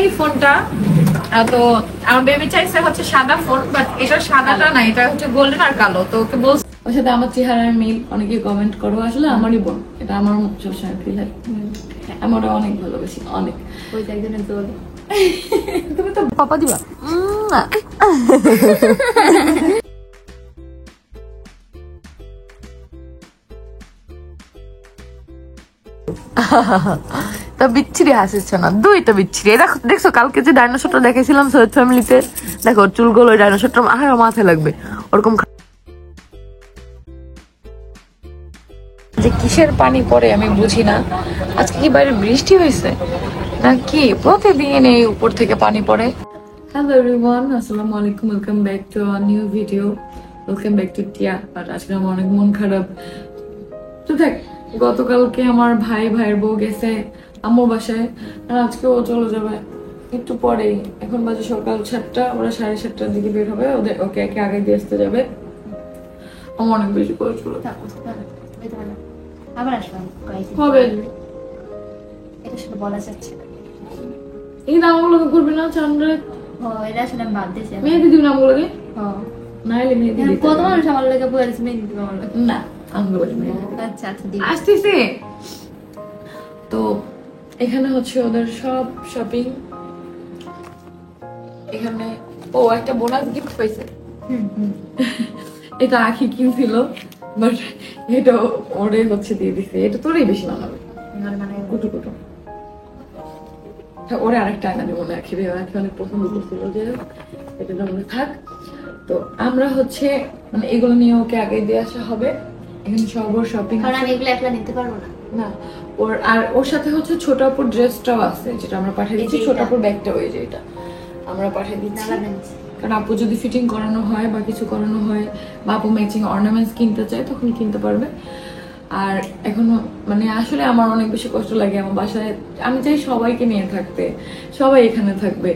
এই ফোনটা। তো আমার বেবি চাইছে হচ্ছে সাদা ফোন, বাট এটা সাদাটা না, এটা হচ্ছে গোল্ডেন আর কালো। তো ওকে বলছি ওর সাথে আমার চেহারার মিল, অনেকে কমেন্ট করো, আসলে আমারই বোন, এটা আমার সবসময় ফিল হয়। আমি ওটা অনেক ভালোবাসি, অনেক। ওই যে একজনের দোল। তুমি তো পাপা দিবা। তা বিচ্ছিরি হাসিস না, দুইটা বিচ্ছিরি। দেখছো কালকে যে ডাইনোসরটা দেখেছিলাম সৈয়দ ফ্যামিলিতে, দেখো চুলগুলো ওই ডাইনোসরটা মাথায় লাগবে ওরকম। যে কিসের পানি পড়ে আমি বুঝি না। আজকে কি বাইরে বৃষ্টি হয়েছে নাকি প্রতিদিন এই উপর থেকে পানি পড়ে? হ্যালো এভরিওয়ান, আসসালামু আলাইকুম, welcome back to a new video, welcome back to টিয়া। বাট আজকে আমার অনেক মন খারাপ। তো দেখ, গতকালকে আমার ভাইয়ের বউ গেছে আম্মুর বাসায়, আর আজকে ও চলে যাবে একটু পরেই। এখন বাজে সকাল 7টা, ওরা 7:30টার দিকে বের হবে, ওকে একে আগে দিয়ে আসতে যাবে। আমার অনেক বেশি কষ্ট হলো। আবার আসলাম হবে এটা শুধু বলা যাচ্ছে এই নামগুলোকে করবি না চান্দ্রে। এটা আসলে আমি বাদ দিয়েছি। মেহেদি দিবি নামগুলোকে নাইলে মেহেদি দিতে কত মানুষ আমার লেগে বলেছে মেহেদি দিবে আমার লেগে। না আঙ্গুল আচ্ছা আচ্ছা দিবি। আসতেছে। তো এখানে হচ্ছে ওদের সব শপিং। এখানে ও একটা বোনাস গিফট পাইছে। এটা আখি কিনছিল, বাট এটা ওরে হচ্ছে দিয়ে দিছে। এটা তোরই বেশি মানাবে, মানে কুটু কুটু। ওরে আরেকটা আনা দেবো না, আখি আখি অনেক পছন্দ করছিল, যে এটা মনে থাক। তো আমরা হচ্ছে মানে এগুলো নিয়ে ওকে আগে দিয়ে আসা হবে। এখানে সব ওর শপিং, কারণ আমি এগুলো একলা নিতে পারবো না। না ওর, আর ওর সাথে হচ্ছে ছোট আপুর ড্রেসটাও আছে, যেটা আমরা পাঠিয়ে দিচ্ছি। ছোট আপুর ব্যাগটা ওই যে এটা আমরা পাঠিয়ে দিচ্ছি। কারণ আপু যদি ফিটিং করানো হয় বা কিছু করানো হয়, বা আপু ম্যাচিং অর্নামেন্টস কিনতে চায়, তখন কিনতে পারবে। আর এখনো মানে আসলে আমার অনেক বেশি কষ্ট লাগে আমার বাসায়। আমি চাই সবাইকে নিয়ে থাকতে, সবাই এখানে থাকবে।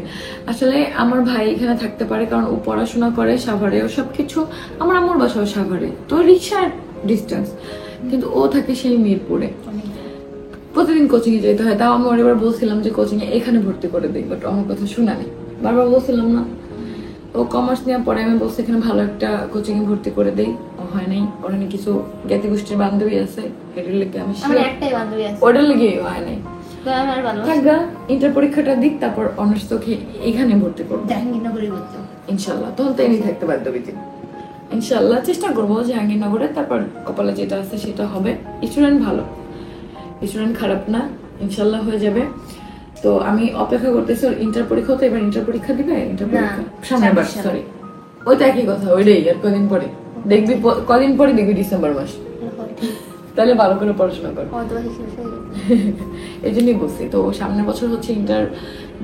আসলে আমার ভাই এখানে থাকতে পারে কারণ ও পড়াশোনা করে সাভারে, ও সবকিছু। আমার আম্মুর বাসাও সাভারে, তো রিক্সার ডিস্টেন্স, কিন্তু ও থাকে সেই মিরপুরে। প্রতিদিন কোচিং এ যেতে হয়। তাও আমি এবার বলছিলাম যে কোচিং এ এখানে ভর্তি করে দিই, বাট আমার কথা শোনা নেই। বারবার বলছিলাম না, ও কমার্স নেওয়ার পরে আমি বলছি এখানে ভালো একটা কোচিং এ ভর্তি করে দেই। হয় নাই, ওর কিছু জ্ঞাতি গোষ্ঠীর বান্ধবী আছে, এটার লেগে আমি ওটার লেগে হয় নাই। ইন্টার পরীক্ষাটা দিক, তারপর অনার্স তোকে এখানে ভর্তি করবো ইনশাল্লাহ। তখন তো এনেই থাকতে বাধ্যবিধি ইনশাল্লাহ। চেষ্টা করবো জাহাঙ্গীরনগরে, তারপর কপালে যেটা আছে সেটা হবে। স্টুডেন্ট ভালো, স্টুডেন্ট খারাপ না, ইনশাল্লাহ হয়ে যাবে। তো আমি অপেক্ষা করতেছি ওর ইন্টার পরীক্ষা। তো এবার ইন্টার পরীক্ষা দিবে, ইন্টার পরীক্ষা সামনের বার, সরি ওইটা একই কথা, ওইটাই আর কদিন পরে দেখবি, কদিন পরে দেখবি ডিসেম্বর মাস। তাহলে ভালো করে পড়াশোনা কর, এই জন্যই বলছি। তো সামনের বছর হচ্ছে ইন্টার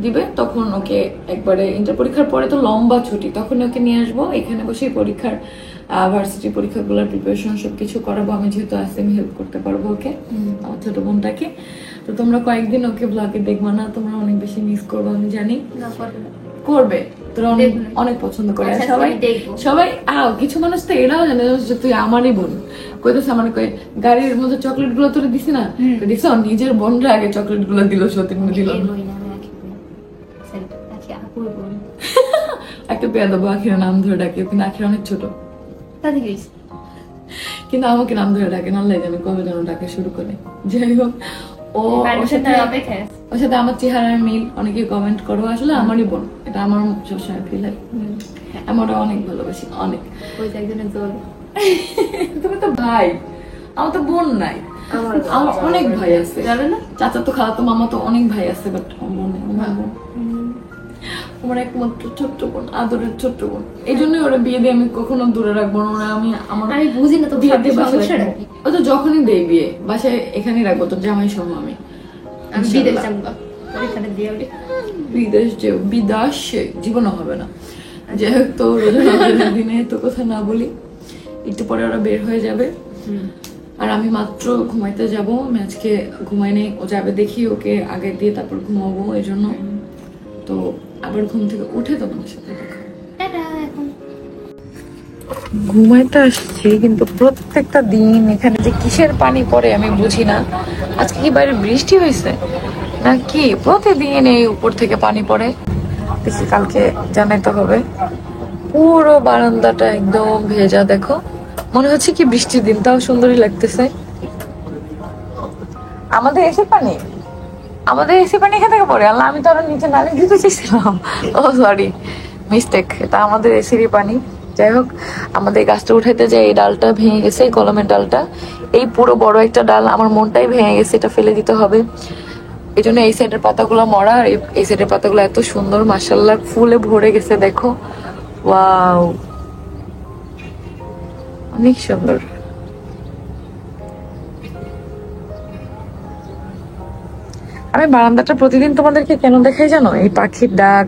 দিবে, তখন ওকে একবারে ইন্টার পরীক্ষার পরে তো লম্বা ছুটি, তখন ওকে নিয়ে আসবো এখানে বসে পরীক্ষার ভার্সিটি পরীক্ষাগুলোর প্রিপারেশন সবকিছু করাবো। আমি যেহেতু আসি, আমি হেল্প করতে পারবো ওকে, আমার ছোট বোনটাকে। তো তোমরা কয়েকদিন ওকে ব্লগে দেখবো না, তোমরা অনেক বেশি মিস করবো আমি জানি। করবে, তোরা অনেক অনেক পছন্দ করে সবাই। সবাই কিছু মানুষ তো এরাও জানে যে তুই আমারই বোন। কইতেছে আমার কই গাড়ির মধ্যে চকলেট গুলো তোরে দিছি না, দিছ নিজের বোনরা আগে চকলেট গুলো দিল, সতীন দিল। একটা পেয়ে দেবো, আখির নাম ধরে ডাকে, কিন্তু আখির অনেক ছোট, কিন্তু আমাকে নাম ধরে ডাকে না, আল্লাহ জানে কবে যেন ডাকে শুরু করে। যাই হোক, ওর সাথে আমার চেহারার মিল, অনেকে কমেন্ট করো, আসলে আমারই বোন, এটা আমার সবসময় ফিল হয়। আমি ওটা অনেক ভালোবাসি, অনেক। তুমি তো ভাই, আমার তো বোন নাই। আমার অনেক ভাই আছে, জানে না, চাচা তো খালাতো মামা তো অনেক ভাই আছে, বাট আমার একমাত্র ছোট্ট বোন, আদরের ছোট্ট বোন। এই জন্যই ওরা বিয়ে দিয়ে আমি কখনো দূরে রাখবো না। আমি বুঝি না তো বিয়ে দিয়ে বাসায়, ও তো যখনই দেই বিয়ে বাসায় এখানেই রাখবো, তো জামাই সহ আমি বিদেশে জীবনও হবে না। যেহেতু দিনে তো কথা না বলি, একটু পরে ওরা বের হয়ে যাবে, আর আমি মাত্র ঘুমাইতে যাবো। আমি আজকে ঘুমাই নেই, ও যাবে দেখি, ওকে আগে দিয়ে তারপর ঘুমাবো, এই জন্য। তো আবার ঘুম থেকে উঠে তোমার সাথে ঘুমাইতে আসছি, কিন্তু প্রত্যেকটা দিন এখানে যে কিসের পানি পড়ে আমি বুঝি না। আজকে কি বাইরে বৃষ্টি হয়েছে নাকি প্রতিদিন এই উপর থেকে পানি পড়ে? দেখি কালকে জানাইতে হবে। পুরো বারান্দাটা একদম ভেজা, দেখো মনে হচ্ছে কি বৃষ্টির দিন, তাও সুন্দরই লাগতেছে। আমাদের এসি পানি এখান থেকে পড়ে? আল্লাহ, আমি তো আরো নিচে নামিয়ে দিতে চেয়েছিলাম। ও সরি, মিস্টেক, এটা আমাদের এসিরই পানি। যাই হোক, আমাদের গাছটা উঠাইতে যে এই ডালটা ভেঙে গেছে, এই কলমের ডালটা, এই পুরো বড় একটা ডাল, আমার মনটাই ভেঙে গেছে, এটা ফেলে দিতে হবে। এই জন্য এই সাইডের পাতাগুলো মরা, আর এই সাইডের পাতাগুলো এত সুন্দর, মাশাআল্লাহ ফুলে ভরে গেছে, দেখো ওয়াও, অনেক সুন্দর। আমি বারান্দাটা প্রতিদিন তোমাদেরকে কেন দেখাই জানো? এই পাখির ডাক,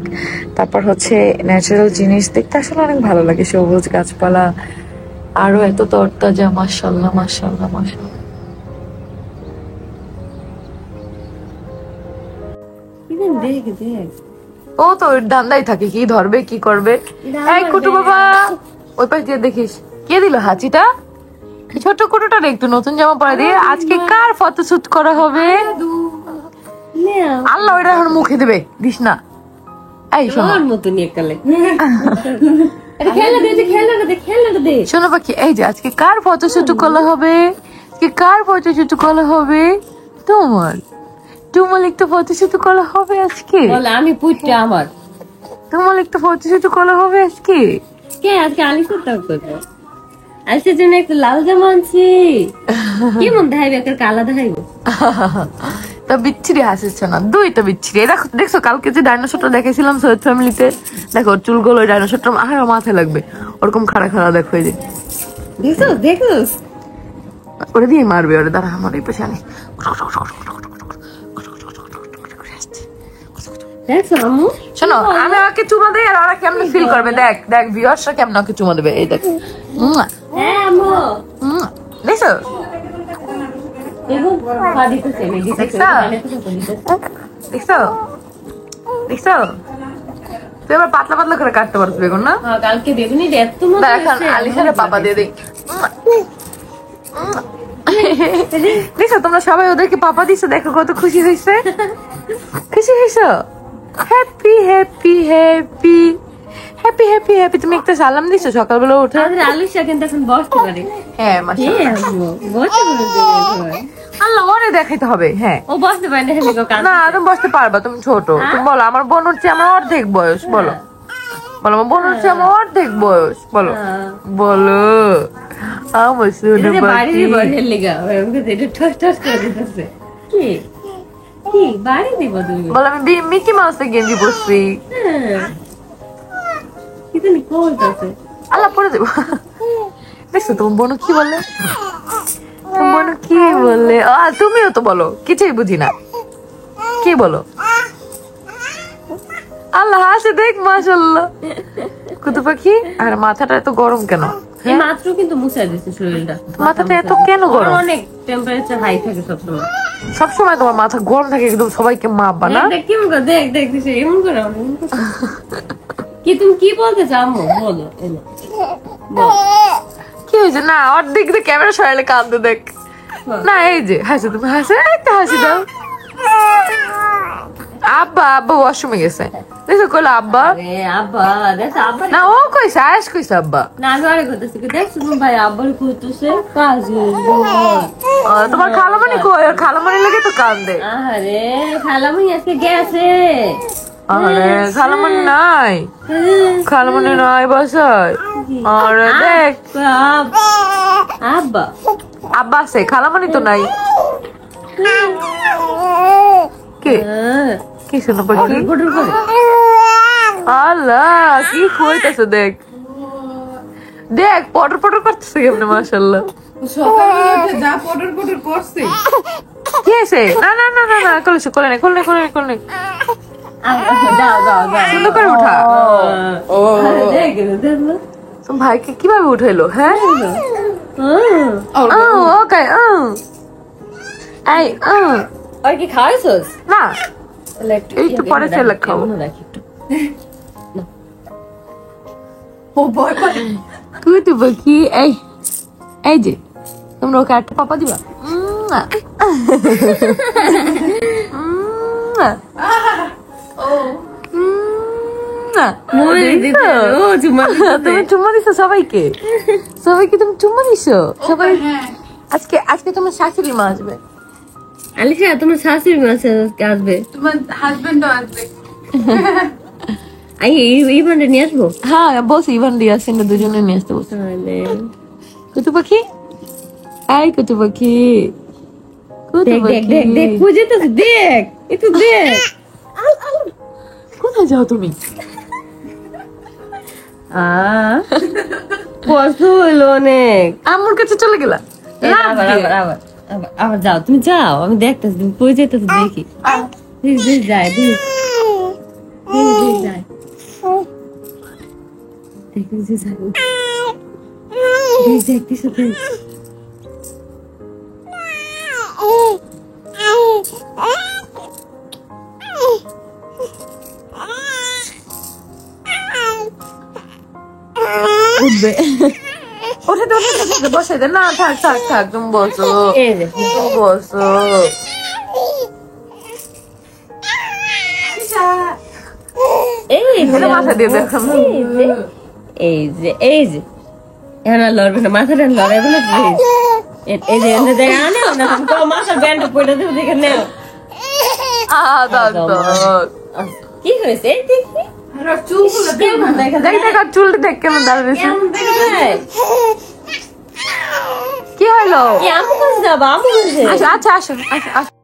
তারপর হচ্ছে ন্যাচারাল জিনিস দেখতে আসলে অনেক ভালো লাগে, সবুজ গাছপালা, আরো এত তরতাজা, মাশাআল্লাহ মাশাআল্লাহ মাশাআল্লাহ। ও তো ওর ধান্দাই থাকে, কি ধরবে কি করবে। এই কুটু বাবা, ওই পাশ দিয়ে দেখিস কে দিল হাঁচিটা? ছোট কুটুটা একটু নতুন জামা পরে দিয়ে আজকে কার ফটোশুট করা হবে? আল্লাহ, ওইটা এখন মুখে দেবে, দিস না। এই শোনো পাখি, এই যে আজকে কার ফটোশুট করা হবে? কার ফটোশুট করা হবে? তোমার একটু ফটোশুট করা হবে আজকে। আমি পুইটা আমার তোমার একটু ফটোশুট করা হবে আজকে। কে আজকে আলিশাটাও করবো, আজকের জন্য একটু লাল জামা আনছি। কেমন দেখাইবে? একটা কালা দেখাইবো। তা বিচ্ছিরি হাসিস না, দুইটা বিচ্ছিরি। দেখো দেখছো কালকে যে ডাইনোসরটা দেখেছিলাম সৈয়দ ফ্যামিলিতে, দেখো ওর চুলগুলো ওই ডাইনোসরটা আর মাথায় লাগবে, ওরকম খাড়া খাড়া দেখো, এই যে দেখো দেখো, ওরে দিয়ে মারবে, ওরে দ্বারা আমার এই পেছনে। দেখছো আম্মু? শোনো, আমি ওকে চুমা দেই আর ওরা কেমন ফিল করবে, দেখ দেখ ভিউয়ার্সরা কেমন ওকে চুমা দেবে, এই দেখ। হ্যাঁ আম্মু, দেখছো দেখো পা দিতেছে, দেখছো দেখছো দেখছো, তুই এবার পাতলা পাতলা করে কাটতে পারছো বেগুন না? হ্যাঁ কালকে বেগুনি এত মজা এখন আলিশারে পাপা দিয়ে দিই। দেখছো তোমরা সবাই ওদেরকে পাপা দিছো, দেখো কত খুশি হয়েছে, খুশি হয়েছো? Happy happy happy happy happy happy. তুমি একটা সালাম দিছো সকালবেলা উঠে? আমাদের আলিশা কিন্তু এখন বসতে পারে। হ্যাঁ মাশাআল্লাহ, আম্মু বসতে পারে, আল্লাহ ওরে দেখাইতে হবে। হ্যাঁ ও বসতে পারে না, না তুমি বসতে পারবা, তুমি ছোট। তুমি বলো আমার বোন হচ্ছে আমার অর্ধেক বয়স, বলো বলো আমার বোন হচ্ছে আমার অর্ধেক বয়স, বলো বলো আমার শুনে বাড়ির বসের লেগা এটা ঠস ঠস করে দিতেছে। কি কি বাড়ি দিব তুমি? বলো আমি মিকি মাউসের গেঞ্জি পরছি। কি তুমি করতেছে? আল্লাহ পরে দেবো। দেখছো তোমার বোন কি বলে, তোমার বোন কি বলে? তুমিও তো বলো, কিছুই বুঝি না, কি বলো? আল্লাহ হাসে দেখ, মাশাআল্লাহ কুতু পাখি। আর মাথাটা এত গরম কেন? এই মাত্র কিন্তু মুছা দিছে শরীরটা। মাথাটা এত কেন গরম? অনেক টেম্পারেচার হাই থাকে সবসময়। সবসময় তোমার মাথা গরম থাকে, একদম সবাইকে মাপবা না? দেখ কেমন করে, দেখ দেখ দিছে এমন করে। কি তুমি কি বলতে চাও আম্মু? বলো কি হয়েছে? না অর্ধেক দিয়ে ক্যামেরা সরালে কান্দে, দেখ না। এই যে হাসি, তুমি হাসে, একটা হাসি দাও। আব্বা আব্বা ওয়াশরুমে গেছে, দেখো কইলো আব্বা। আব্বা দেখ, আব্বা না ও কইছে, আয়েশ কইছে আব্বা। না আমি আরে কইতেছি, দেখছো তুমি ভাই আব্বার কইতেছে কাজ। তোমার খালামণি কই? খালামণি লাগে তো কান্দে। আরে খালামণি আজকে গেছে। আরে খালামণি নাই, খালামণি নাই বাসায়। আরে দেখ আব্বা আব্বা আছে, খালামণি তো নাই। কে কি শুনো পাখি? আল্লাহ কি কইতাছে, দেখ দেখ পটর পটর করতেছে কেমনে, মাশাআল্লাহ। সকালে উঠে যা পটর পটর করছে। কি আছে? না না না না না, কলেছে কোলে নে কোলে নে কোলে নে কোলে নে, দাও দাও দাও, সুন্দর করে উঠা। দেখ দেখ তোমার ভাইকে কিভাবে উঠাইলো? হ্যাঁ ওকে এই আর কি খাইছস? না তাহলে এই একটু পরে সেলেক খাবো। ও ভয় পায়। কুতু পাখি, এই এই যে তোমরা ওকে একটা পাপা দিবা। ও চুমা তুমি চুম্মা দিছো সবাইকে? সবাইকে তুমি চুম্মা দিছো? সবাই হ্যাঁ আজকে আজকে তোমার শাশুড়ি মা আসবে। আলিশা তোমার শাশুড়ি মাসে আসবে, তোমার হাজবেন্ডও আসবে। এই বান্ডে নিয়ে আসবো। হ্যাঁ বলছি ইভান দিয়া সিনটা দুজনে নিয়ে আসতে বলছি। কুতু পাখি, আই কুতু পাখি, কুতু দেখ দেখ দেখ দেখ পাখি। খুঁজে তো দেখ, একটু দেখ। কোথায় যাও তুমি? কষ্ট হইলো অনেক। আম্মুর কাছে চলে গেলা? আবার আবার আবার আবার আবার যাও, তুমি যাও, আমি দেখতেছি তুমি কই যেতেছো দেখি। যায় যায় দেখতেছি দেখতেছি উঠবে। ওঠে তো বসে দে না, থাক থাক থাক তুমি বসো, এই যে তুমি বসো। এই এটা মাথা দিয়ে দেখো। এই যে এই যে এখন আর লড়বে না, মাথাটা লড়াই বলে এই যে এনে জায়গা আনেও না, তুমি তো মাথার ব্যান্ড পড়ে দেবো দেখে নেও। কি হয়েছে এই দেখি চুলগুলো কেমন দেখা দেখ দেখ আর চুলটা দেখ কেমন দাঁড়িয়েছে। কেমন দেখা যায়? কি হলো? কি আমু কাছে যাবো, আমু কাছে? আচ্ছা আচ্ছা আসুন আসুন।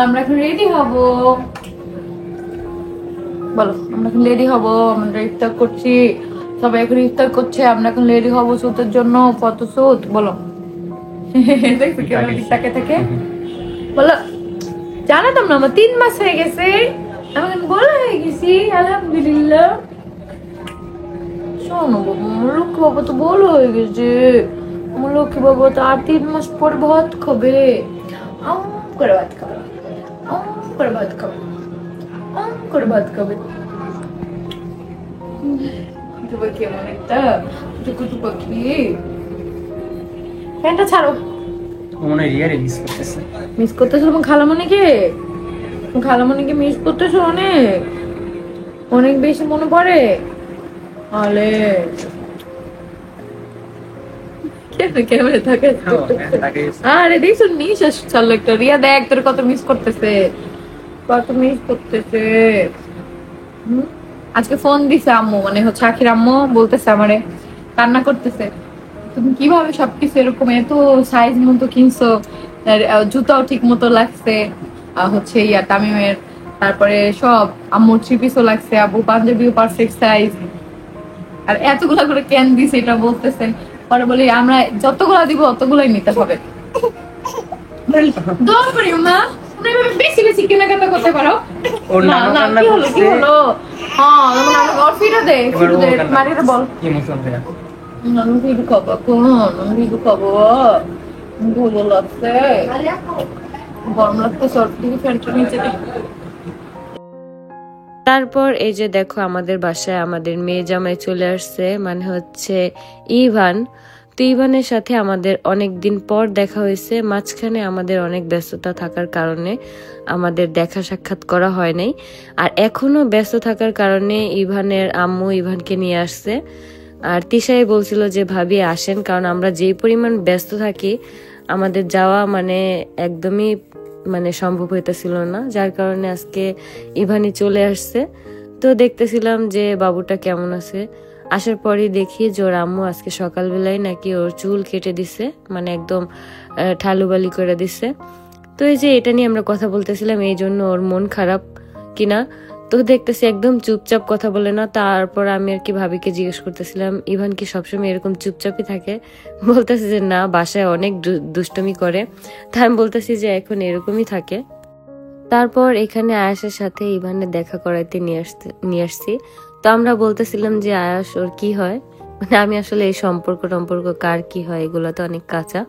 আমরা এখন রেডি হব, বলো আমরা এখন রেডি হব, আমরা ইফতার করছি, সবাই এখন ইফতার করছে, আমরা এখন রেডি হব শুটের জন্য, ফটো শুট। বলো দেখছো কেমন তাকে থেকে বলো, জানো তোমরা আমার 3 মাস হয়ে গেছে, আমি বড় হয়ে গেছি আলহামদুলিল্লাহ। শোনো বাবা, আমার লক্ষ্মী বাবা তো বড় হয়ে গেছে, আমার লক্ষ্মী বাবা তো আর 3 মাস পর ভাত খাবে, আম করে ভাত খাবে, আম করে ভাত খাবে, আম করে ভাত খাবে। কুটু পাখি এমন একটা, কুটু পাখি। ফ্যানটা ছাড়ো, মনে হয় রিয়ারে মিস করতেছে। মিস করতেছো তোমার খালামণিকে? খালামণিকে মিস করতেছো অনেক, অনেক বেশি মনে পড়ে। আলে ক্যামেরা থাকে, আরে দেখছো নিঃশ্বাস ছাড়লো একটা। রিয়া দেখ তোর কত মিস করতেছে, কত মিস করতেছে। আজকে ফোন দিছে আম্মু, মানে হচ্ছে আখির আম্মু বলতেছে আমারে, কান্না করতেছে, তুমি কিভাবে সবকিছু এরকম এত সাইজ মতো কিনছো, জুতাও ঠিক মতো লাগছে, হচ্ছে ইয়া তামিমের, তারপরে সব আম্মুর 3 পিসও লাগছে, আব্বু পাঞ্জাবিও পারফেক্ট সাইজ, আর এতগুলা করে কেন দিছে এটা বলতেছে। পরে বলি আমরা যতগুলা দিব অতগুলাই নিতে হবে। দোয়া করি মা, তুমি এভাবে বেশি বেশি কেনাকাটা করতে পারো। ওর না নানু না কান্না কি হলো কি করছে। হলো? হ্যাঁ আমার নানু ওর ফিরে দে এবার ফিরে ও দে কান্না মারিয়ে বল। ইমোশন দেয়া। নানু ফিরে খাবো কোন নানু ফিরে খাবো ভালো লাগছে গরম লাগতে সব থেকে ফ্যানটা নিচে দে। তারপর এই যে দেখো আমাদের বাসায় আমাদের মেয়ে জামাই চলে আসছে, মানে হচ্ছে ইভান। তো ইভানের সাথে আমাদের অনেক দিন পর দেখা হয়েছে। মাঝখানে আমাদের অনেক ব্যস্ততা থাকার কারণে আমাদের দেখা সাক্ষাৎ করা হয় নাই। আর এখনো ব্যস্ত থাকার কারণে ইভানের আম্মু ইভানকে নিয়ে আসছে। আর তিশাই বলছিল যে ভাবি আসেন, কারণ আমরা যেই পরিমাণ ব্যস্ত থাকি আমাদের যাওয়া মানে একদমই মানে সম্ভব হইতেছিল না, যার কারণে আজকে ইভানি চলে আসছে। তো দেখতেছিলাম যে বাবুটা কেমন আছে। আসার পরই দেখি যে ওর আম্মু আজকে সকালবেলায় নাকি ওর চুল কেটে দিছে, মানে একদম ঠালুবালি করে দিছে। তো এই যে এটা নিয়ে আমরা কথা বলতেছিলাম, এই জন্য ওর মন খারাপ কিনা। তো দেখতেছি একদম চুপচাপ কথা বলে না। তারপর আমি আর কি ভাবিকে জিজ্ঞেস করতেছিলাম ইভান কি সবসময় এরকম চুপচাপই থাকে? বলতেছে যে না, বাসায় অনেক দুষ্টমি করে। তাই আমি বলতেছি যে এখন এরকমই থাকে। তারপর এখানে আয়াসের সাথে ইভানের দেখা করাইতে নিয়ে আসছি। তো আমরা বলতেছিলাম যে আয়াস ওর কি হয়, মানে আমি আসলে এই সম্পর্ক কার কি হয় এগুলো তো অনেক কাঁচা।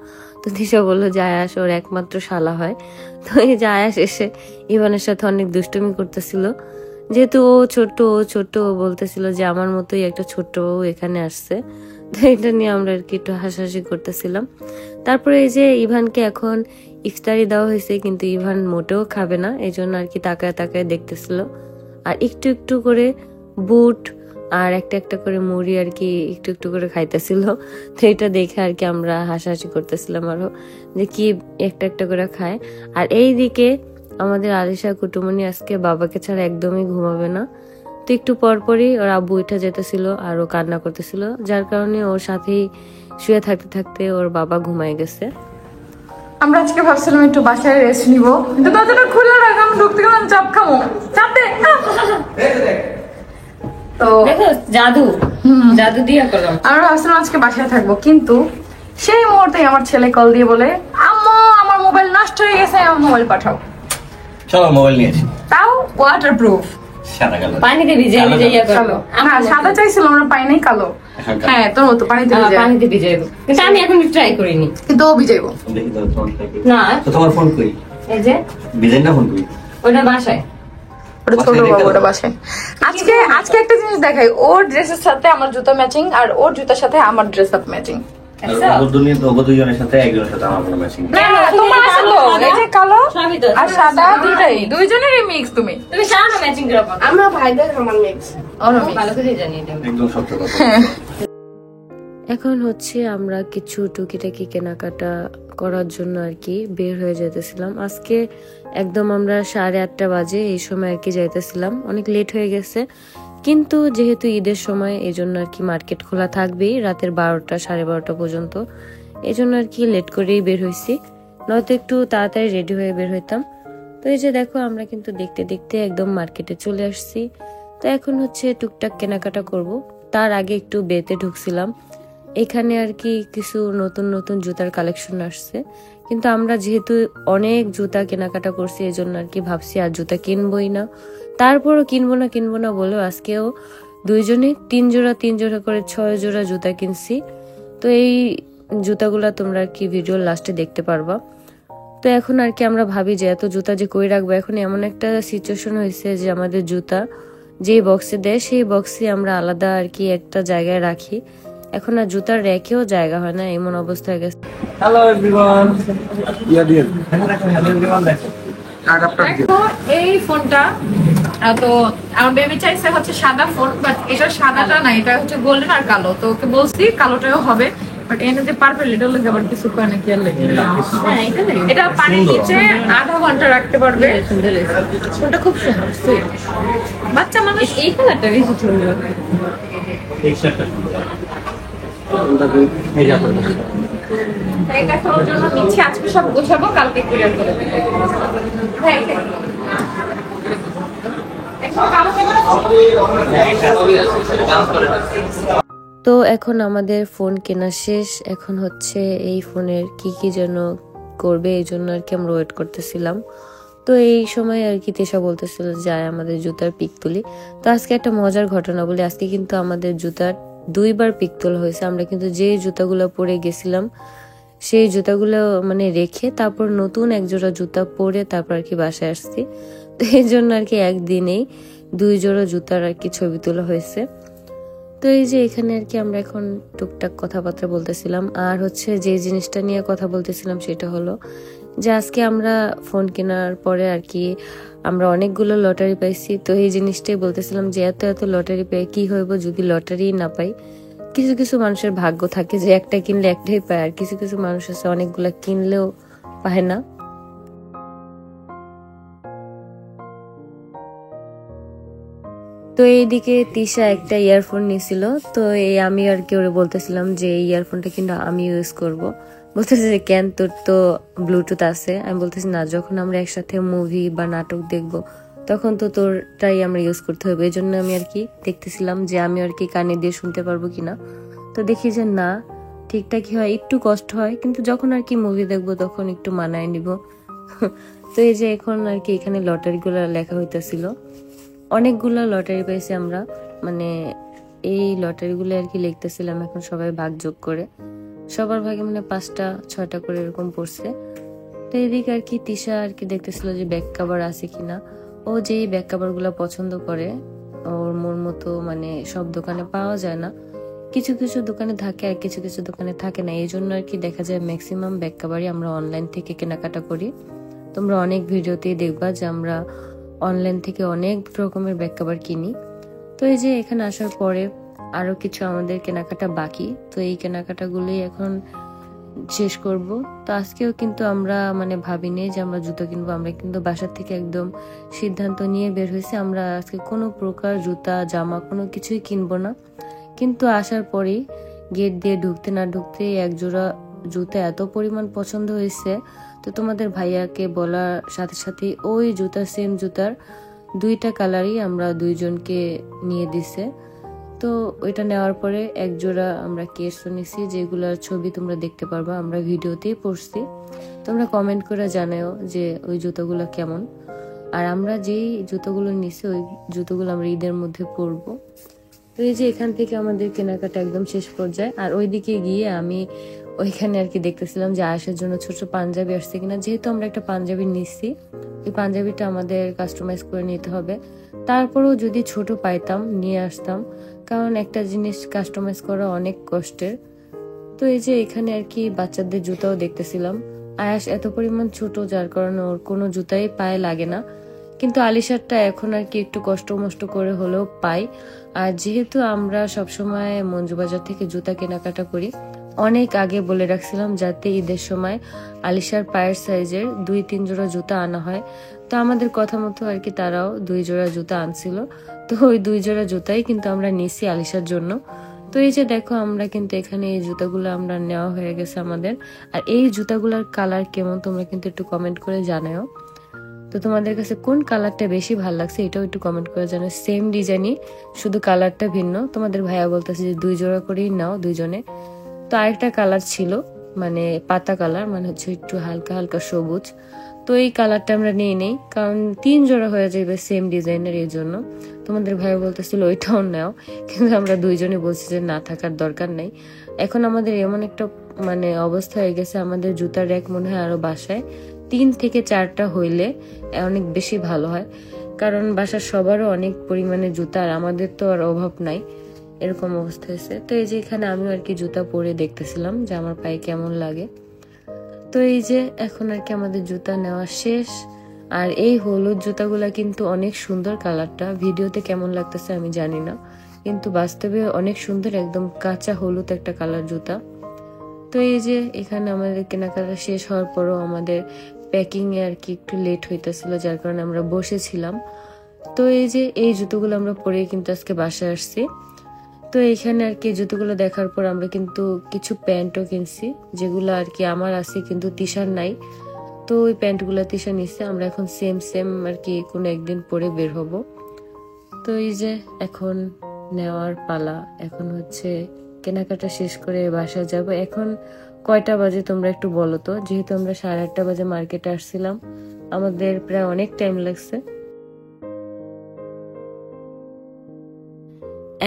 তো দিশা বললো যে আয়াস ওর একমাত্র শালা হয়। তো এই যে আয়াস এসে ইভানের সাথে অনেক দুষ্টুমি করতেছিল, যেহেতু ও ছোট ও বলতেছিল যে আমার মতোই একটা ছোট্ট বউ এখানে আসছে। তো এটা নিয়ে আমরা আর কি একটু হাসাহাসি করতেছিলাম। তারপরে এই যে ইভানকে এখন ইফতারি দেওয়া হয়েছে, কিন্তু ইভান মোটেও খাবে না, এই জন্য আর কি তাকায় তাকায় দেখতেছিল। আর একটু একটু করে বুট আর একটা একটা করে মুড়ি আর কি একটু একটু করে খাইতেছিল। তো এটা দেখে আর কি আমরা হাসাহাসি করতেছিলাম আরো, যে কি একটা একটা করে খায়। আর এই দিকে আমাদের আলিশা কুটুমনি আজকে বাবাকে ছাড়া একদমই ঘুমাবে না। তো একটু পরপরই ওর আব্বু উঠে যেতেছিল আর ও কান্না করতেছিল, যার কারণে ওর সাথেই শুয়ে থাকতে থাকতে ওর বাবা ঘুমায় গেছে। আমরা আজকে ভাবছিলাম একটু বাসায় রেস্ট নিব, কিন্তু দরজাটা খুলে রাখ, আমি ঢুকতে গেলাম চাপ খামো, চাপ দে। তো দেখো জাদু দিয়া করলাম। আমরা ভাবছিলাম আজকে বাসায় থাকবো, কিন্তু সেই মুহূর্তে আমার ছেলে কল দিয়ে বলে আম্মু আমার মোবাইল নষ্ট হয়ে গেছে, আমার মোবাইল পাঠাও। চলো মোবাইল নিয়ে আসি। তাও ওয়াটার প্রুফ, সাদা কালো পানিতে ভিজে ইয়া কালো। করো। হ্যাঁ সাদা চাইছিলাম, আমরা পাই নাই কালো। হ্যাঁ তোর মতো পানিতে ভিজাই। পানিতে ভিজাইবো, কিন্তু আমি এখন ট্রাই করিনি। কিন্তু ও ভিজাইবো। দেখি তো তোমার try করি। না তো তোমার ফোন করি এই যে বিজয় না ফোন করি ওটা বাসায়। ওটা ছোট বাসায় বাবু, রেখে ওটা বাসায়। আজকে একটা জিনিস দেখাই, ওর ড্রেসের সাথে আমার জুতো ম্যাচিং, আর ওর জুতার সাথে আমার ড্রেস আপ ম্যাচিং। আর ওদের দুজনের সাথে একজনের সাথে আমার কোনো ম্যাচিং না তোমার আছে তো, এই যে কালো সবই তো। আর সাদা দুইটাই, দুইজনেরই মিক্স। তুমি তুমি সারা ম্যাচিং করো। আমরা ভাইদের আমার মিক্স। ওরও mix। ভালো করে জানি এটা। একদম সত্য কথা। এখন হচ্ছে আমরা কিছু টুকিটাকি কেনাকাটা করার জন্য আর কি বের হয়ে যেতেছিলাম। আজকে একদম আমরা 8:30 বাজে এই সময় আর কি যাইতেছিলাম, অনেক লেট হয়ে গেছে। কিন্তু যেহেতু ঈদের সময় এই জন্য আর কি মার্কেট খোলা থাকবেই রাতের 12টা 12:30 পর্যন্ত, এই জন্য আর কি লেট করেই বের হয়েছি, নয়তো একটু তাড়াতাড়ি রেডি হয়ে বের হইতাম। তো এই যে দেখো আমরা কিন্তু দেখতে দেখতে একদম মার্কেটে চলে আসছি। তো এখন হচ্ছে টুকটাক কেনাকাটা করব। তার আগে একটু বেতে ঢুকছিলাম, এখানে আর কি কিছু নতুন নতুন জুতার কালেকশন আসছে। কিন্তু আমরা যেহেতু অনেক জুতা কেনাকাটা করছি এই জন্য আর কি ভাবছি আর জুতা কিনবই না। তারপরও কিনবো না বলেও আজকেও দুইজনে 3 জোড়া করে 6 জোড়া জুতা কিনছি। তো এই জুতাগুলা তোমরা আর কি ভিডিওর লাস্টে দেখতে পারবা। তো এখন আর কি আমরা ভাবি যে এত জুতা যে কই রাখবো। এখন এমন একটা সিচুয়েশন হয়েছে যে আমাদের জুতা যেই বক্সে দেয় সেই বক্সে আমরা আলাদা আর কি একটা জায়গায় রাখি। এখন আর জুতার রেখেও জায়গা হয় না, এমন অবস্থা হয়ে গেছে। Hello everyone. Hello everyone. দেখো এই ফোনটা, তো আমার বেবি চাইছে হচ্ছে সাদা ফোন, বাট এটা সাদাটা না, এটা হচ্ছে গোল্ডেন আর কালো। তো ওকে বলছি কালোটাও হবে, বাট এনে যে পার্পল এটা লাগে আবার কিছু করে নাকি আর লাগে। এটা পানির নিচে আধা ঘন্টা রাখতে পারবে। ফোনটা খুব সুন্দর, সুইট। বাচ্চা মানুষ এই কালারটা বেশি সুন্দর। এটা ওর জন্য নিচ্ছে, আজকে সব গোছাবো, কালকে ক্লিয়ার করে দেবো। হ্যাঁ তো এখন আমাদের ফোন কেনা শেষ। এখন হচ্ছে এই ফোনের কি যেন করবে, এই জন্য আর কি আমরা ওয়েট করতেছিলাম। তো এই সময় আর কি তিশা বলতেছিল যে আয় আমাদের জুতার পিক তুলি। তো আজকে একটা মজার ঘটনা বলি, আজকে কিন্তু আমাদের জুতার 2বার পিক তোলা হয়েছে। আমরা কিন্তু যে জুতাগুলো পরে গেছিলাম সেই জুতাগুলো মানে রেখে তারপর নতুন এক জোড়া জুতা পরে তারপর আর কি বাসায় আসছি। তো এই জন্য আর কি একদিনেই 2 জোড়া জুতার আর কি ছবি তোলা হয়েছে। তো এই যে এখানে আর কি আমরা এখন টুকটাক কথাবার্তা বলতেছিলাম। আর হচ্ছে যে জিনিসটা নিয়ে কথা বলতেছিলাম সেটা হলো যে আজকে আমরা ফোন কেনার পরে আর কি আমরা অনেকগুলো লটারি পাইছি। তো এই জিনিসটাই বলতেছিলাম যে এত এত লটারি পেয়ে কি হইব যদি লটারি না পাই। কিছু কিছু মানুষের ভাগ্য থাকে যে একটা কিনলে একটাই পায়, আর কিছু কিছু মানুষ আছে অনেকগুলা কিনলেও পায় না। তো এইদিকে তিশা একটা ইয়ারফোন নিয়েছিল। তো এই আমি আর কি ওরে বলতেছিলাম যে এই ইয়ারফোনটা কিন্তু আমি ইউজ করব। বলতেছে যে কেন, তোর তো ব্লুটুথ আছে। আমি বলতেছি না, যখন আমরা একসাথে মুভি বা নাটক দেখব তখন তো তোরটাই আমরা ইউজ করতে হবে। এই জন্য আমি আর কি দেখতেছিলাম যে আমি আর কি কানে দিয়ে শুনতে পারবো কিনা। তো দেখি যে না, ঠিকঠাকই হয়, একটু কষ্ট হয়, কিন্তু যখন আর কি মুভি দেখবো তখন একটু মানায় নিব। তো এই যে এখন আর কি এখানে লটারি গুলা লেখা হইতেছিল, অনেকগুলো লটারি পেয়েছি আমরা, মানে এই লটারি গুলো আর কি লিখতেছিলাম এখন সবাই ভাগ যোগ করে। সবার ভাগে মানে 5টা 6টা করে এরকম পড়ছে। তো এদিকে আর কি তিশা আর কি দেখতেছিল যে ব্যাক কভার আছে কিনা। ও যেই ব্যাক কভার গুলা পছন্দ করে, ওর মন মতো মানে সব দোকানে পাওয়া যায় না, কিছু কিছু দোকানে থাকে আর কিছু কিছু দোকানে থাকে না। এই জন্য আর কি দেখা যায় ম্যাক্সিমাম ব্যাক কভারই আমরা অনলাইন থেকে কেনাকাটা করি। তোমরা অনেক ভিডিওতেই দেখবা যে আমরা অনলাইন থেকে অনেক রকমের ব্যাক কভার কিনি। তো এই যে এখানে আসার পরে আরো কিছু আমাদের কেনাকাটা বাকি, তো এই কেনাকাটাগুলোই এখন শেষ করব। তো আজকেও কিন্তু আমরা মানে ভাবিনি যে আমরা জুতো কিনবো, আমরা কিন্তু বাসা থেকে একদম সিদ্ধান্ত নিয়ে বের হয়েছে আমরা আজকে কোনো প্রকার জুতা জামা কোনো কিছুই কিনবো না। কিন্তু আসার পরেই গেট দিয়ে ঢুকতে না ঢুকতে এক জোড়া জুতা এত পরিমাণ পছন্দ হয়েছে, তো তোমাদের ভাইয়াকে বলার সাথে সাথে ওই জুতা সেম জুতার 2টা কালারই আমরা 2জনকে নিয়ে দিছে। তো ওইটা নেওয়ার পরে এক জোড়া আমরা কেসও নিছি, যেগুলোর ছবি তোমরা দেখতে পারবা, আমরা ভিডিওতেই পড়ছি। তোমরা কমেন্ট করে জানাও যে ওই জুতোগুলো কেমন। আর আমরা যেই জুতোগুলো নিছি ওই জুতোগুলো আমরা ঈদের মধ্যে পরবো। তো এই যে এখান থেকে আমাদের কেনাকাটা একদম শেষ পর্যায়ে। আর ওইদিকে গিয়ে আমি ওইখানে আর কি দেখতেছিলাম যে আয়েশার জন্য ছোট পাঞ্জাবি আসছে কিনা। যেহেতু আমরা একটা পাঞ্জাবি নিচ্ছি, এই পাঞ্জাবিটা আমাদের কাস্টমাইজ করে নিতে হবে। তারপরেও যদি ছোট পাইতাম নিয়ে আসতাম, কারণ একটা জিনিস কাস্টমাইজ করা অনেক কষ্টের। তো এই যে এখানে আর কি বাচ্চাদের জুতাও দেখতেছিলাম। আয়াস এত পরিমাণ ছোট যার কারণে ওর কোনো জুতাই পায়ে লাগে না, কিন্তু আলিশারটা এখন আর কি একটু কষ্ট মষ্ট করে হলেও পাই। আর যেহেতু আমরা সবসময় মঞ্জু বাজার থেকে জুতা কেনাকাটা করি, অনেক আগে বলে রাখছিলাম যাতে ঈদের সময় আলিশার পায়ের সাইজের 2-3 জোড়া জুতা আনা হয়। তো আমাদের কথা মতো আর কি তারাও 2 জোড়া জুতা আনছিল। তো ওই 2 জোড়া জুতাই কিন্তু আমরা নিছি আলিশার জন্য। তো এই যে দেখো আমরা কিন্তু এখানে এই জুতাগুলো আমরা নেওয়া হয়ে গেছে আমাদের। আর এই জুতাগুলোর কালার কেমন তোমরা কিন্তু একটু কমেন্ট করে জানাও। তো তোমাদের কাছে কোন কালারটা বেশি ভালো লাগছে এটাও একটু কমেন্ট করে জানাও। সেম ডিজাইনই, শুধু কালারটা ভিন্ন। তোমাদের ভাইয়া বলতেছে যে 2 জোড়া করেই নাও 2জনে। তো আরেকটা কালার ছিল মানে পাতা কালার, মানে হচ্ছে একটু হালকা হালকা সবুজ। তো এই কালারটা আমরা নিয়ে নেই, কারণ 3 জোড়া হয়ে যাবে সেম ডিজাইনের, এই জন্য। তোমাদের ভাইয়া বলতেছিল ওইটাও নাও, কিন্তু আমরা 2জনে বলছি যে না, থাকার দরকার নাই। এখন আমাদের এমন একটা মানে অবস্থা হয়ে গেছে, আমাদের জুতার র্যাক মনে হয় আরো বাসায় 3 থেকে 4টা হইলে অনেক বেশি ভালো হয়, কারণ বাসার সবারও অনেক পরিমাণে জুতা, আর আমাদের তো আর অভাব নাই, এরকম অবস্থা হয়েছে। তো এই যে এখানে আমি আর কি জুতা পরে দেখতেছিলাম যে আমার পায়ে কেমন লাগে। তো এই যে এখন আর কি আমাদের জুতা নেওয়া শেষ। আর এই হলুদ জুতাগুলা কিন্তু অনেক সুন্দর, কালারটা ভিডিওতে কেমন লাগতেছে আমি জানি না, কিন্তু বাস্তবে অনেক সুন্দর, একদম কাঁচা হলুদ একটা কালার জুতা। তো এই যে এখানে আমাদের কেনাকাটা শেষ হওয়ার পরও আমাদের প্যাকিং এ আর কি একটু লেট হইতেছিল, যার কারণে আমরা বসেছিলাম। তো এই যে এই জুতোগুলো আমরা পরে কিন্তু আজকে বাসায় আসছি। তো এইখানে আর কি জুতোগুলো দেখার পর আমরা কিন্তু কিছু প্যান্টও কিনছি, যেগুলো আর কি আমার আছে কিন্তু তিশার নাই। তো ওই প্যান্টগুলো তিশা নিচ্ছে, আমরা এখন সেম সেম আর কি কোনো একদিন পরে বের হব। তো এই যে এখন নেওয়ার পালা, এখন হচ্ছে কেনাকাটা শেষ করে বাসায় যাব। এখন কয়টা বাজে তোমরা একটু বলো তো, যেহেতু আমরা 8:30 বাজে মার্কেটে আসছিলাম, আমাদের প্রায় অনেক টাইম লাগছে।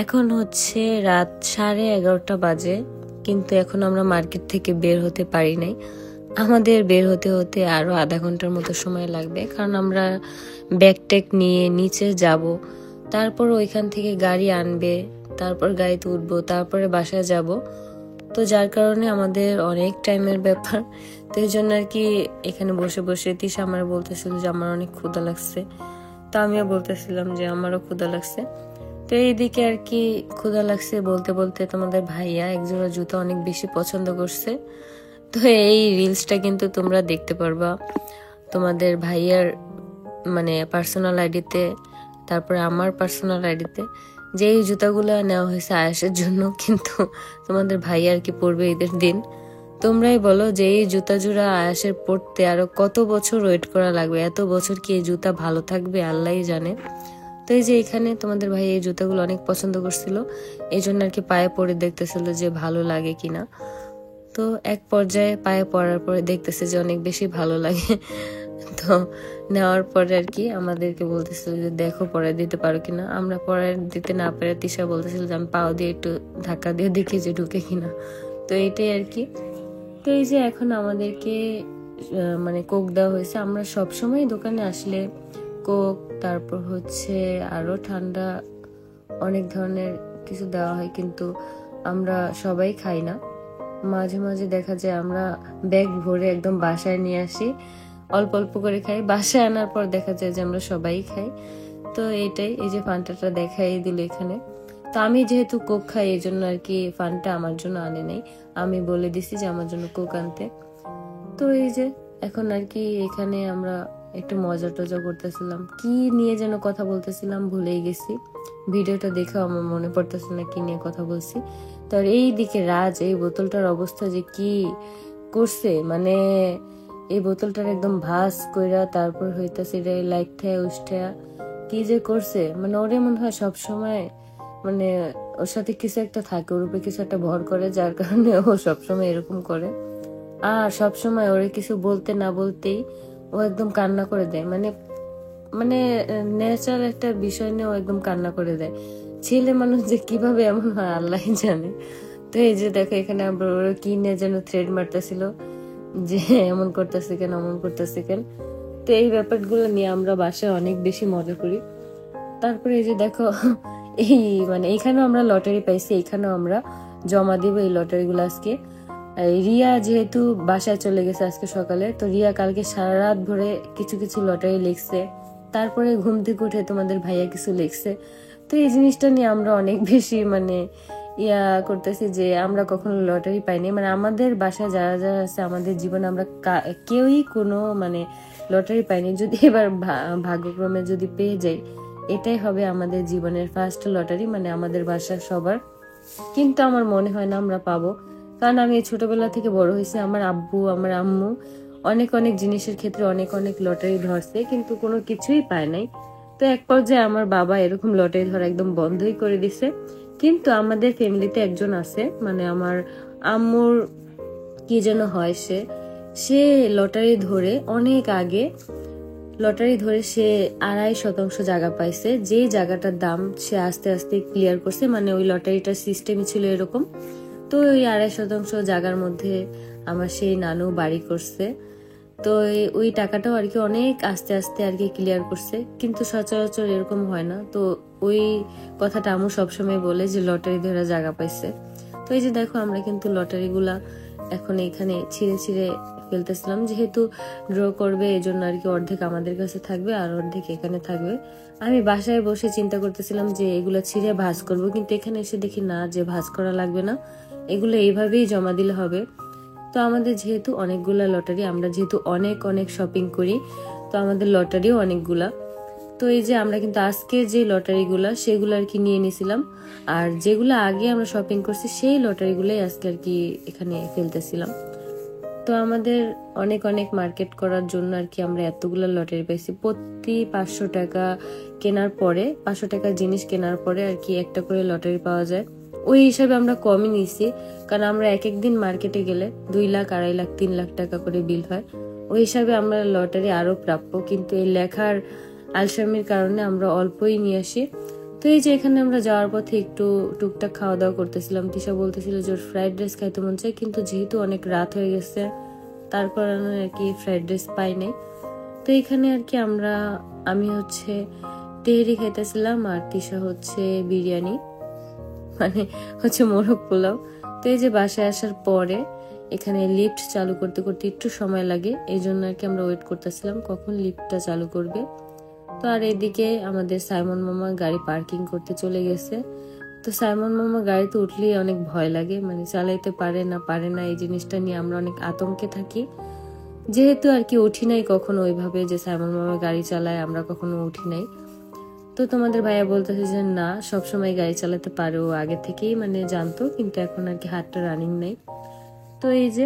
এখন হচ্ছে রাত 11:30 বাজে, কিন্তু এখন আমরা মার্কেট থেকে বের হতে পারি নাই। আমাদের বের হতে হতে আরো আধা ঘন্টার মতো সময় লাগবে, কারণ আমরা ব্যাগ ট্যাগ নিয়ে নিচে যাব, তারপর ওইখান থেকে গাড়ি আনবে, তারপর গাড়িতে উঠবো, তারপরে বাসায় যাব। তো যার কারণে আমাদের অনেক টাইমের ব্যাপার। তো এই জন্য আর কি এখানে বসে বসে তিশা আমার বলতেছিল যে আমার অনেক ক্ষুধা লাগছে, তো আমিও বলতেছিলাম যে আমারও ক্ষুধা লাগছে। তো এইদিকে আর কি ক্ষুধা লাগছে বলতে বলতে তোমাদের ভাইয়া একজোড়া জুতো অনেক বেশি পছন্দ করছে। তো এই রিলসটা কিন্তু তোমরা দেখতে পারবা তোমাদের ভাইয়ার মানে পার্সোনাল আইডিতে, তারপরে আমার পার্সোনাল আইডিতে, যে এই জুতাগুলো নেওয়া হয়েছে আয়াসের জন্য, কিন্তু তোমাদের ভাই আর কি পরবে ঈদের দিন। তোমরাই বলো যে এই জুতা জোড়া আয়াসের পরতে আরো কত বছর ওয়েট করা লাগবে, এত বছর কি এই জুতা ভালো থাকবে আল্লাহই জানে। তো এই যে এখানে তোমাদের ভাই এই জুতাগুলো অনেক পছন্দ করছিল, এই জন্য আর কি পায়ে পরে দেখতেছিল যে ভালো লাগে কিনা। তো এক পর্যায়ে পায়ে পরার পরে দেখতেছে যে অনেক বেশি ভালো লাগে। তো নেওয়ার পরে আর কি আমাদেরকে বলতেছিল যে দেখো পরায় দিতে পারো কিনা। আমরা পরায় দিতে না পারে তিশা বলতেছিল যে আমি পাও দিয়ে একটু ধাক্কা দিয়ে দেখি যে ঢুকে কিনা। তো এইটাই আর কি। তো এই যে এখন আমাদেরকে মানে কোক দেওয়া হয়েছে। আমরা সবসময় দোকানে আসলে কোক, তারপর হচ্ছে আরো ঠান্ডা অনেক ধরনের কিছু দেওয়া হয়, কিন্তু আমরা সবাই খাই না। মাঝে মাঝে দেখা যায় আমরা ব্যাগ ভরে একদম বাসায় নিয়ে আসি, অল্প অল্প করে খাই, বাসায় আনার পর দেখা যায় যে আমরা সবাই খাই। তো এইটাই, এই যে ফান্টাটা দেখাই দিল এখানে। তো আমি যেহেতু কোক খাই এই জন্য আর কি ফান্টা আমার জন্য আনে নাই, আমি বলে দিছি যে আমার জন্য কোক আনতে। তো এই যে এখন আর কি এখানে আমরা একটু মজা টজা করতেছিলাম, কি নিয়ে যেন কথা বলতেছিলাম ভুলেই গেছি, ভিডিওটা দেখে আমার মনে পড়তেছে না কি নিয়ে কথা বলছি। তো আর এই দিকে রাজ এই বোতলটার অবস্থা যে কি করছে, মানে এই বোতলটার একদম ভাস কইরা তারপর হইতাছে লাইট উষ্ঠা কি যে করছে, মানে ওরে মনে হয় সবসময় মানে ওর সাথে কিছু একটা থাকে, ওর উপরে কিছু একটা ভর করে, যার কারণে ও সবসময় এরকম করে। আর সবসময় ওরে কিছু বলতে না বলতেই ও একদম কান্না করে দেয়, মানে মানে ন্যাচারাল একটা বিষয় নিয়ে ও একদম কান্না করে দেয়। ছেলে মানুষ যে কিভাবে এমন হয় আল্লাহ জানে। তো এই যে দেখো এখানে আমরা ওরা কি নিয়ে যেন থ্রেড মারতেছিল যে এমন করতেছে কেন, অমন করতেছে কেন। তো এই ব্যাপারগুলো নিয়ে আমরা বাসায় অনেক বেশি মজা করি। তারপরে এই যে দেখো এই মানে এইখানেও আমরা লটারি পাইছি, এইখানেও আমরা জমা দিব এই লটারি গুলো আজকে। রিয়া যেহেতু বাসায় চলে গেছে আজকে সকালে, তো রিয়া কালকে সারা রাত ভরে কিছু কিছু লটারি লিখছে, তারপরে ঘুম থেকে উঠে তোমাদের ভাইয়া কিছু লিখছে। তো এই জিনিসটা নিয়ে আমরা অনেক বেশি মানে ইয়া করতেছি যে আমরা কখনো লটারি পাইনি, মানে আমাদের বাসায় যারা যারা আছে আমাদের জীবনে আমরা কেউই কোনো মানে লটারি পাইনি। যদি এবার ভাগ্যক্রমে যদি পেয়ে যাই, এটাই হবে আমাদের জীবনের ফার্স্ট লটারি, মানে আমাদের বাসার সবার। কিন্তু আমার মনে হয় না আমরা পাবো, কারণ আমি ছোটবেলা থেকে বড় হয়েছি, আমার আব্বু আমার আম্মু অনেক অনেক জিনিসের ক্ষেত্রে অনেক অনেক লটারি ধরছে, কিন্তু কোনো কিছুই পায় নাই। তো এক পর্যায়ে আমার বাবা এরকম লটারি ধরা একদম বন্ধই করে দিছে। কিন্তু আমাদের ফ্যামিলিতে একজন আছে, মানে আমার আম্মুর কি যেন হয়, সে লটারি ধরে অনেক আগে লটারি ধরে সে 2.5% জায়গা পাইছে, যে জায়গাটার দাম সে আস্তে আস্তে ক্লিয়ার করছে, মানে ওই লটারিটার সিস্টেমই ছিল এরকম। তো ওই 2.5% জায়গার মধ্যে আমার সেই নানু বাড়ি করছে। তো ওই টাকাটাও আর কি অনেক আস্তে আস্তে আর কি ক্লিয়ার করছে, কিন্তু সচরাচর এরকম হয় না। তো ওই কথাটা আম্মু সবসময় বলে যে লটারি ধরে জায়গা পাইছে। তো এই যে দেখো আমরা কিন্তু লটারি গুলা এখন এখানে ছিঁড়ে ছিঁড়ে ফেলতেছিলাম, যেহেতু ড্র করবে এই জন্য আর কি অর্ধেক আমাদের কাছে থাকবে আর অর্ধেক এখানে থাকবে। আমি বাসায় বসে চিন্তা করতেছিলাম যে এগুলো ছিঁড়ে ভাঁজ করব, কিন্তু এখানে এসে দেখি না, যে ভাঁজ করা লাগবে না, এগুলো এইভাবেই জমা দিলে হবে। তো আমাদের যেহেতু অনেকগুলা লটারি, আমরা যেহেতু অনেক অনেক শপিং করি, তো আমাদের লটারিও অনেকগুলা। তো এই যে আমরা কিন্তু আজকে যে লটারিগুলা সেগুলো আর কি নিয়ে নিয়েছিলাম, আর যেগুলো আগে আমরা শপিং করছি সেই লটারিগুলাই আজকে আর কি এখানে ফেলতেছিলাম। তো আমাদের অনেক অনেক মার্কেট করার জন্য আর কি আমরা এতগুলো লটারি পাইছি। প্রতি 500 টাকা কেনার পরে, 500 টাকার জিনিস কেনার পরে আর কি একটা করে লটারি পাওয়া যায়। ওই হিসাবে আমরা কমই নিয়েছি, কারণ আমরা এক একদিন মার্কেটে গেলে 2 লাখ, 2.5 লাখ, 3 লাখ টাকা করে বিল হয়। ওই হিসাবে আমরা লটারি আরো প্রাপ্য, কিন্তু এই লেখার আলসামির কারণে আমরা অল্পই নিয়ে আসি। তো এই যে এখানে আমরা যাওয়ার পথে একটু টুকটাক খাওয়া দাওয়া করতেছিলাম। তিশা বলতেছিল যে ওর ফ্রাইড রাইস খাইতে মন চায়, কিন্তু যেহেতু অনেক রাত হয়ে গেছে তার কারণে আর কি ফ্রাইড রাইস পাই নাই। তো এখানে আর কি আমি হচ্ছে তেহরি খাইতেছিলাম আর তিশা হচ্ছে বিরিয়ানি, মানে হচ্ছে মোরগ পোলাও। তো এই যে বাসায় আসার পরে এখানে লিফট চালু করতে করতে একটু সময় লাগে, এই জন্য আর কি আমরা ওয়েট করতেছিলাম কখন লিফটটা চালু করবে। তো আর এদিকে আমাদের সাইমন মামা গাড়ি পার্কিং করতে চলে গেছে। তো সাইমন মামা গাড়িতে উঠলেই অনেক ভয় লাগে, মানে চালাইতে পারে না এই জিনিসটা নিয়ে আমরা অনেক আতঙ্কে থাকি, যেহেতু আর কি উঠি নাই কখনো ওইভাবে যে সাইমন মামা গাড়ি চালায়, আমরা কখনো উঠি নাই। তো তোমাদের ভাইয়া বলতেছে যে না, সবসময় গাড়ি চালাতে পারে, ও আগে থেকেই মানে জানতো, কিন্তু এখন আর কি হাতটা রানিং নাই। তো এই যে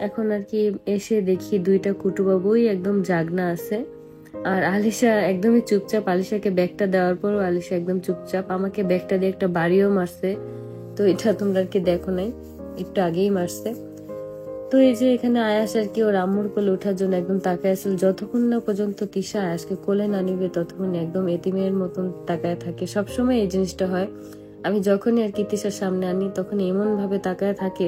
এখন আর কি এসে দেখি দুইটা কুটুবাবুই একদম জাগনা আছে, আর আলিশা একদমই চুপচাপ। আলিশাকে ব্যাগটা দেওয়ার পরও আলিশা একদম চুপচাপ, আমাকে ব্যাগটা দিয়ে একটা বাড়িও মারছে। তো এটা তোমরা আর কি দেখো নাই, একটু আগেই মারছে। তো এই যে এখানে আয়াস আর কি ওর আম্মুর কোলে ওঠার জন্য একদম তাকায় আসল, যতক্ষণ না পর্যন্ত তিশা আয়াসকে কোলে না নিবে ততক্ষণ একদম এতিমের মতন তাকায় থাকে। সবসময় এই জিনিসটা হয়, আমি যখনই আর কি তিশার সামনে আনি তখন এমন ভাবে তাকায় থাকে,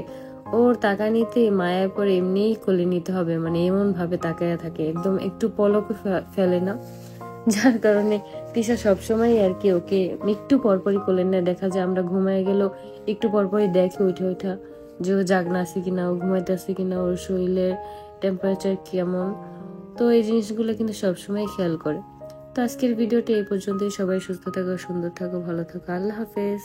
ওর তাকানিতে মায়ায় পরে এমনিই কোলে নিতে হবে, মানে এমন ভাবে তাকায় থাকে, একদম একটু পলকও ফেলে না। যার কারণে তিশা সবসময় আর কি ওকে একটু পরপরই কোলে নেয়। দেখা যায় আমরা ঘুমায় গেল একটু পরপরই দেখে ওঠা যে ও জাগনা আছে কিনা, ও ঘুমাইতে আছে কিনা, ওর শরীরের টেম্পারেচার কেমন। তো এই জিনিসগুলো কিন্তু সবসময় খেয়াল করে। তো আজকের ভিডিওটা এই পর্যন্তই। সবাই সুস্থ থাকো, সুন্দর থাকো, ভালো থাকো। আল্লাহ হাফেজ।